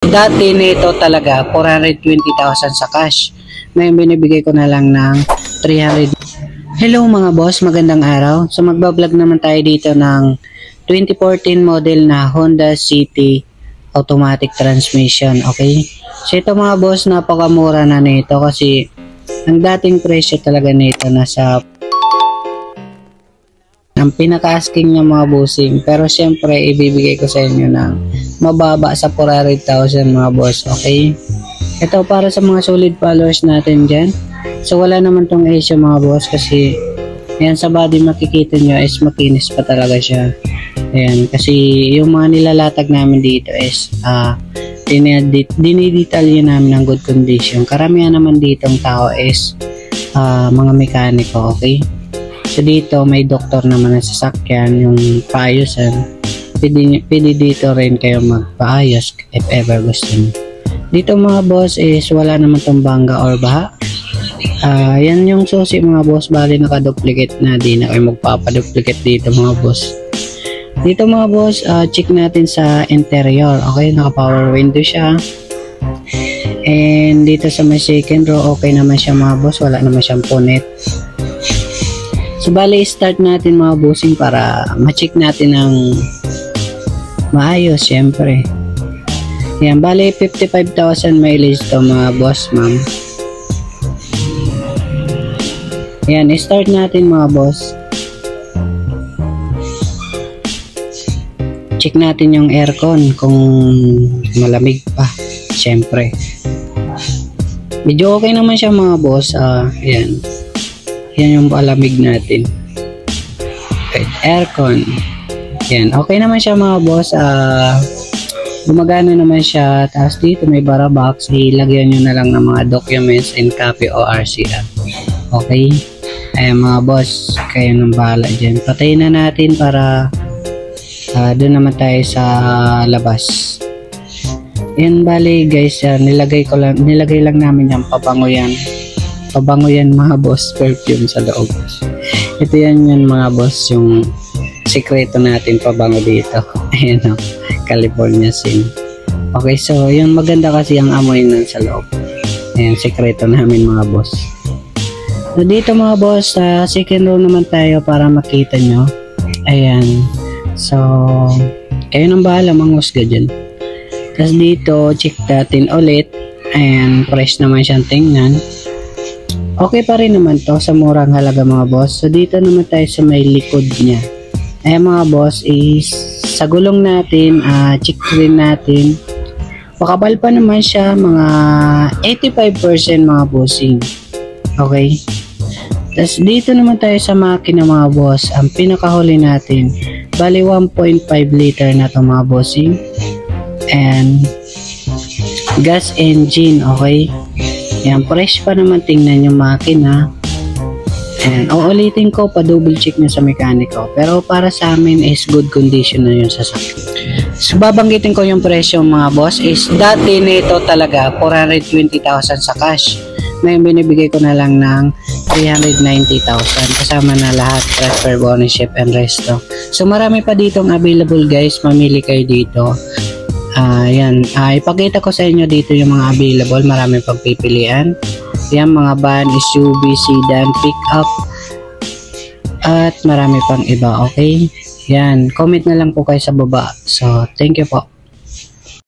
Dati nito talaga 420,000 sa cash. Ngayon binibigay ko na lang ng 300. Hello mga boss, magandang araw. So magbablog naman tayo dito ng 2014 model na Honda City automatic transmission, okay? So ito mga boss, napakamura na nito kasi ang dating presyo talaga nito nasa ang pinaka-asking niya mga bossing, pero syempre ibibigay ko sa inyo ng mababa sa 400,000 mga boss, okay? Ito para sa mga solid followers natin dyan. So wala naman tong issue mga boss kasi yan sa body makikita nyo is makinis pa talaga siya. Ayan, kasi yung mga nilalatag namin dito is dinidetalye namin ng good condition. Karamihan naman ditong tao is mga mekaniko, okay? So dito may doktor naman na sasakyan, yung paayusan. Pwede dito rin kayo magpaayos if ever gusto nyo. Dito mga boss is wala naman tong bangga or baha. Yan yung susi mga boss, bali naka-duplicate na, di na kayo magpapaduplicate dito mga boss. Dito mga boss, check natin sa interior, okay, naka-power window siya. And dito sa may second row, okay naman siya mga boss, wala naman siyang punit. So bali start natin mga bossing para ma-check natin ang maayos syempre. Yan, bali 55,000 mileage to mga boss ma'am. Yan, start natin mga boss. Check natin yung aircon kung malamig pa syempre. Medyo okay naman siya mga boss. Yan. Yan yung palamig natin. Okay, aircon. Yan, okay naman siya mga boss. Gumagana naman siya. Tapos dito may bara box. Ilagyan nyo na lang ng mga documents and copy o RCR. Okay? Ayan mga boss, kayo nang bahala dyan. Patayin na natin para doon naman tayo sa labas. Yan bali guys, nilagay lang namin yung pabango yan mga boss, perfume sa loob. Ito yan mga boss, yung sikreto natin pabango dito. Ayan o, California Sin. Okay, so yung maganda kasi ang amoy nun sa loob. Ayan, sikreto namin mga boss. So dito mga boss, sa second row naman tayo para makita nyo. Ayan, so kayo nang bahala manghusga dyan. Tapos dito, check natin ulit. Ayan, fresh naman siyang tingnan. Okay pa rin naman to sa murang halaga mga boss. So dito naman tayo sa may likod niya. Ayan mga boss, is sa gulong natin, check rin natin. Makabal pa naman siya, mga 85% mga bossing. Okay. Tapos dito naman tayo sa makina mga boss. Ang pinakahuli natin, bali 1.5 liter na to mga bossing. And gas engine, okay. Yan, fresh pa naman tingnan yung makina. And uulitin ko, pa-double check nyo sa mekaniko. Pero para sa amin is good condition na yung sasakyan. So babanggitin ko yung presyo mga boss is dati nito talaga 420,000 sa cash. Ngayon binibigay ko na lang ng 390,000 kasama na lahat, transfer bonus, ship and resto. So marami pa ditong available guys, mamili kayo dito. Yan, ipakita ko sa inyo dito yung mga available, marami pagpipilian. Yan, mga van, SUV, sedan, pickup at marami pang iba, okay? Yan, comment na lang po kayo sa baba. So, thank you po.